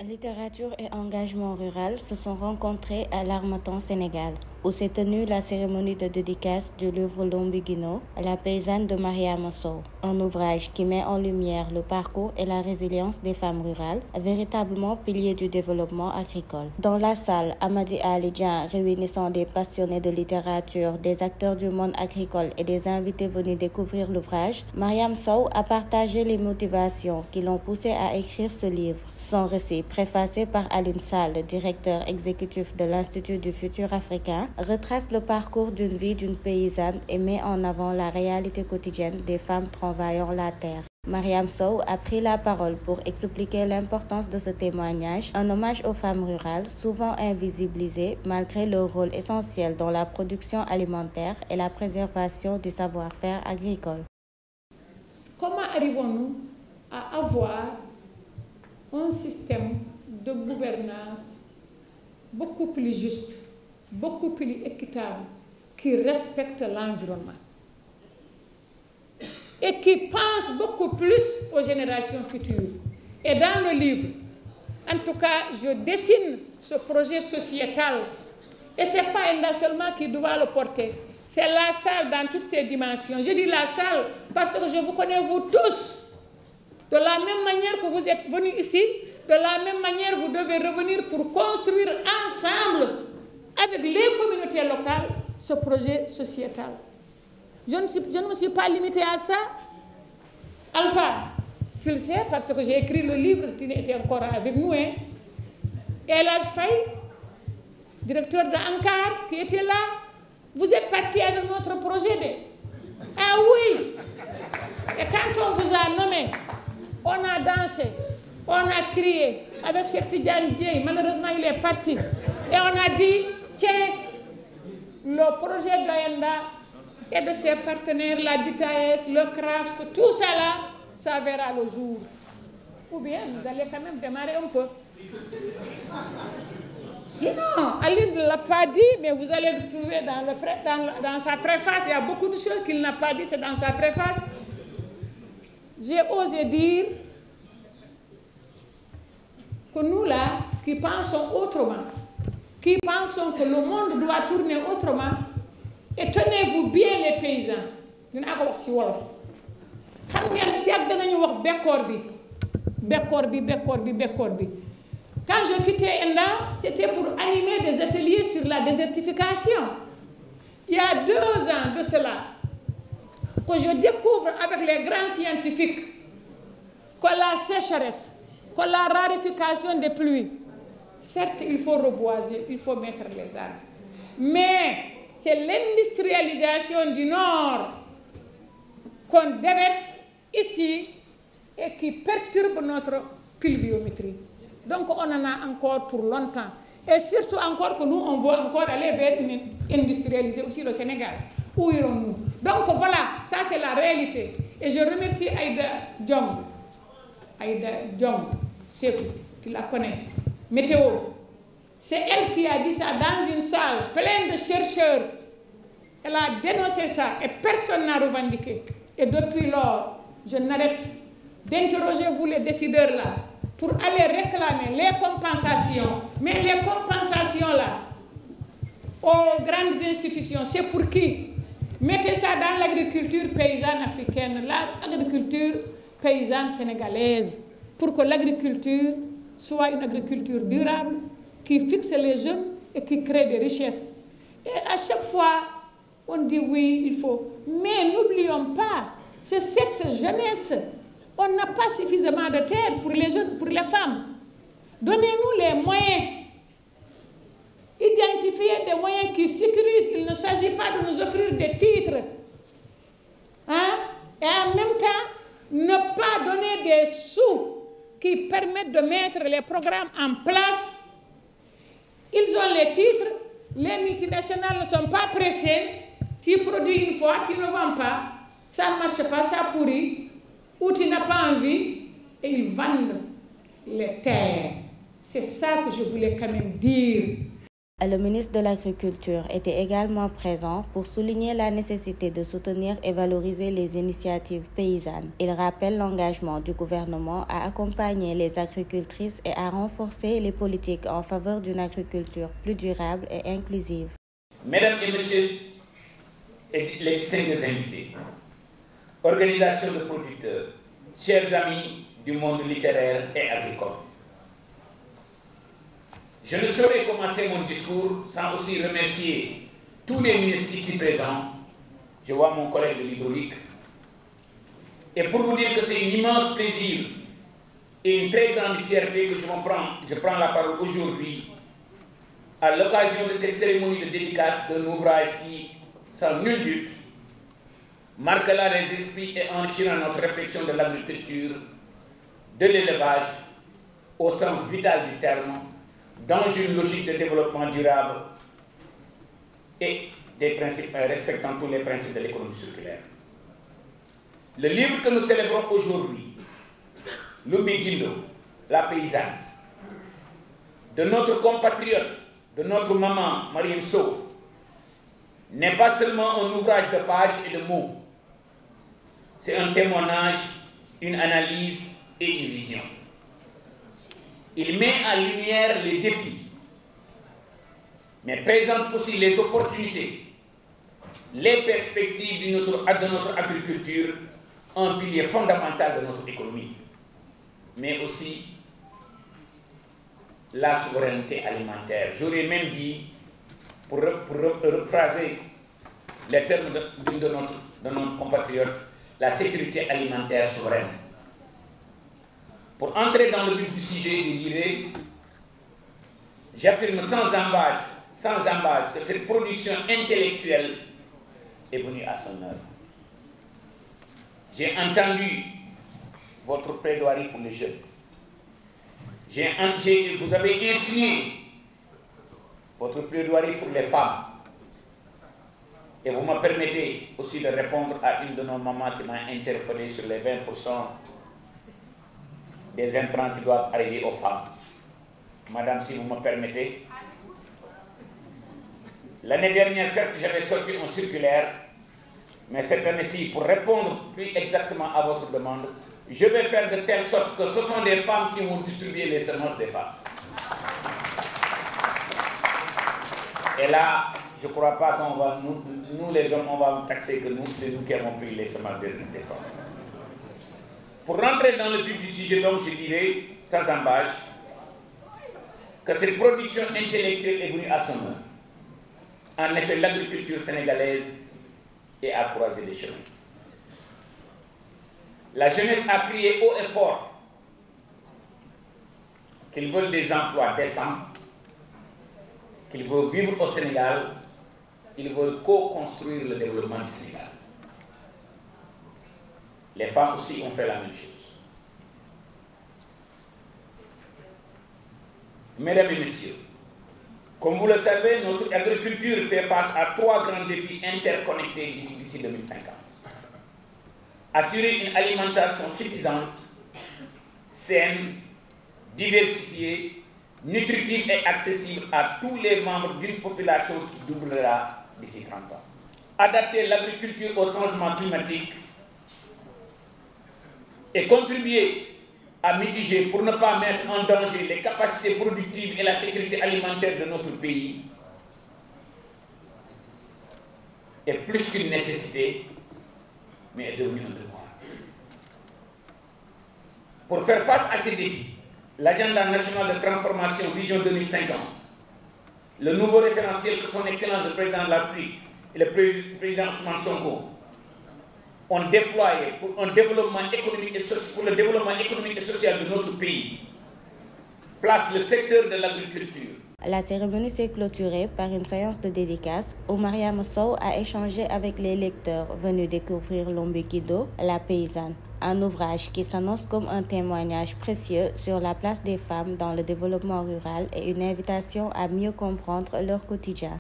Littérature et engagement rural se sont rencontrés à l'Harmattan, Sénégal, où s'est tenue la cérémonie de dédicace du livre Lombiguino, La paysanne de Mariama Sow, un ouvrage qui met en lumière le parcours et la résilience des femmes rurales, véritablement piliers du développement agricole. Dans la salle, Amady Ali Dian, réunissant des passionnés de littérature, des acteurs du monde agricole et des invités venus découvrir l'ouvrage, Mariama Sow a partagé les motivations qui l'ont poussée à écrire ce livre. Son récit, préfacé par Alioune Sall, directeur exécutif de l'Institut du futur africain, retrace le parcours d'une vie d'une paysanne et met en avant la réalité quotidienne des femmes travaillant la terre. Mariama Sow a pris la parole pour expliquer l'importance de ce témoignage, un hommage aux femmes rurales, souvent invisibilisées malgré leur rôle essentiel dans la production alimentaire et la préservation du savoir-faire agricole. Comment arrivons-nous à avoir un système de gouvernance beaucoup plus juste, beaucoup plus équitable, qui respecte l'environnement et qui pense beaucoup plus aux générations futures. Et dans le livre, en tout cas, je dessine ce projet sociétal. Et ce n'est pas Enda seulement qui doit le porter. C'est la salle dans toutes ses dimensions. Je dis la salle parce que je vous connais vous tous. De la même manière que vous êtes venus ici, de la même manière vous devez revenir pour construire ensemble, avec les communautés locales, ce projet sociétal. Je ne me suis pas limitée à ça. Alpha, tu le sais, parce que j'ai écrit le livre, tu étais encore avec nous. Hein? Et Elhadji Faye, directeur de Ankar, qui était là, vous êtes parti avec notre projet. Ah oui! Et quand on vous a nommé, on a dansé, on a crié avec Cheikh Tidiane Dièye, malheureusement il est parti. Et on a dit, tiens, le projet d'Oyenda et de ses partenaires, la DITAES, le CRAFS, tout ça là, ça verra le jour. Ou bien vous allez quand même démarrer un peu. Sinon, Aline ne l'a pas dit, mais vous allez le trouver dans sa préface. Il y a beaucoup de choses qu'il n'a pas dit, c'est dans sa préface. J'ai osé dire que nous là, qui pensons autrement, qui pensons que le monde doit tourner autrement, et tenez-vous bien les paysans. Dinaa ko wax ci wolof. Xam ngeen yàgg nañu wax bekkoor bi. Quand je quittais ENDA, c'était pour animer des ateliers sur la désertification. Il y a 2 ans de cela, que je découvre avec les grands scientifiques que la sécheresse, que la raréfaction des pluies, certes il faut reboiser, il faut mettre les arbres, mais c'est l'industrialisation du Nord qu'on déverse ici et qui perturbe notre pluviométrie. Donc on en a encore pour longtemps. Et surtout encore que nous, on veut encore aller vers industrialiser aussi le Sénégal. Où irons-nous? Donc voilà, ça c'est la réalité. Et je remercie Aïda Diong. C'est tu la connais. Météo. C'est elle qui a dit ça dans une salle pleine de chercheurs. Elle a dénoncé ça et personne n'a revendiqué. Et depuis lors, je n'arrête d'interroger vous les décideurs là pour aller réclamer les compensations. Mais les compensations là, aux grandes institutions, c'est pour qui? Mettez ça dans l'agriculture paysanne africaine, l'agriculture paysanne sénégalaise, pour que l'agriculture soit une agriculture durable, qui fixe les jeunes et qui crée des richesses. Et à chaque fois, on dit oui, il faut. Mais n'oublions pas, c'est cette jeunesse. On n'a pas suffisamment de terre pour les jeunes, pour les femmes. Donnez-nous les moyens. Identifier des moyens qui sécurisent. Il ne s'agit pas de nous offrir des titres. Hein? Et en même temps, ne pas donner des sous qui permettent de mettre les programmes en place. Ils ont les titres. Les multinationales ne sont pas pressées. Tu produis une fois, tu ne vends pas. Ça ne marche pas, ça pourrit. Ou tu n'as pas envie. Et ils vendent les terres. C'est ça que je voulais quand même dire. Le ministre de l'Agriculture était également présent pour souligner la nécessité de soutenir et valoriser les initiatives paysannes. Il rappelle l'engagement du gouvernement à accompagner les agricultrices et à renforcer les politiques en faveur d'une agriculture plus durable et inclusive. Mesdames et messieurs les distingués invités, organisations de producteurs, chers amis du monde littéraire et agricole, je ne saurais commencer mon discours sans aussi remercier tous les ministres ici présents. Je vois mon collègue de l'hydraulique. Et pour vous dire que c'est un immense plaisir et une très grande fierté que je prends la parole aujourd'hui à l'occasion de cette cérémonie de dédicace d'un ouvrage qui, sans nul doute, marquera les esprits et enrichira notre réflexion de l'agriculture, de l'élevage, au sens vital du terme, dans une logique de développement durable et respectant tous les principes de l'économie circulaire. Le livre que nous célébrons aujourd'hui, Lumbi Guindo, la paysanne, de notre compatriote, de notre maman Mariam Sow, n'est pas seulement un ouvrage de pages et de mots. C'est un témoignage, une analyse et une vision. Il met en lumière les défis, mais présente aussi les opportunités, les perspectives de notre agriculture, un pilier fondamental de notre économie, mais aussi la souveraineté alimentaire. J'aurais même dit, pour rephraser les termes de notre compatriote, la sécurité alimentaire souveraine. Pour entrer dans le vif du sujet, je dirais, j'affirme sans embâche que cette production intellectuelle est venue à son heure. J'ai entendu votre plaidoirie pour les jeunes. Vous avez insinué votre plaidoirie pour les femmes. Et vous me permettez aussi de répondre à une de nos mamans qui m'a interpellé sur les 20% des intrants qui doivent arriver aux femmes. Madame, si vous me permettez, l'année dernière, certes, j'avais sorti un circulaire, mais cette année-ci, pour répondre plus exactement à votre demande, je vais faire de telle sorte que ce sont des femmes qui vont distribuer les semences des femmes. Et là, je ne crois pas qu'on va, nous les hommes, on va vous taxer que c'est nous qui avons pris les semences des femmes. Pour rentrer dans le vif du sujet, donc, je dirais, sans embâche, que cette production intellectuelle est venue à son nom. En effet, l'agriculture sénégalaise est à croiser les chemins. La jeunesse a crié haut et fort qu'ils veulent des emplois décents, qu'ils veulent vivre au Sénégal, ils veulent co-construire le développement du Sénégal. Les femmes aussi ont fait la même chose. Mesdames et messieurs, comme vous le savez, notre agriculture fait face à 3 grands défis interconnectés d'ici 2050. Assurer une alimentation suffisante, saine, diversifiée, nutritive et accessible à tous les membres d'une population qui doublera d'ici 30 ans. Adapter l'agriculture au changement climatique et contribuer à mitiger pour ne pas mettre en danger les capacités productives et la sécurité alimentaire de notre pays est plus qu'une nécessité, mais est devenu un devoir. Pour faire face à ces défis, l'agenda national de transformation Vision 2050, le nouveau référentiel que son Excellence le Président de la République et le Président Ousmane Sonko ont déployé pour le développement économique et social de notre pays, place le secteur de l'agriculture. La cérémonie s'est clôturée par une séance de dédicace où Mariam Sow a échangé avec les lecteurs venus découvrir Lumbi Guindo, la paysanne, un ouvrage qui s'annonce comme un témoignage précieux sur la place des femmes dans le développement rural et une invitation à mieux comprendre leur quotidien.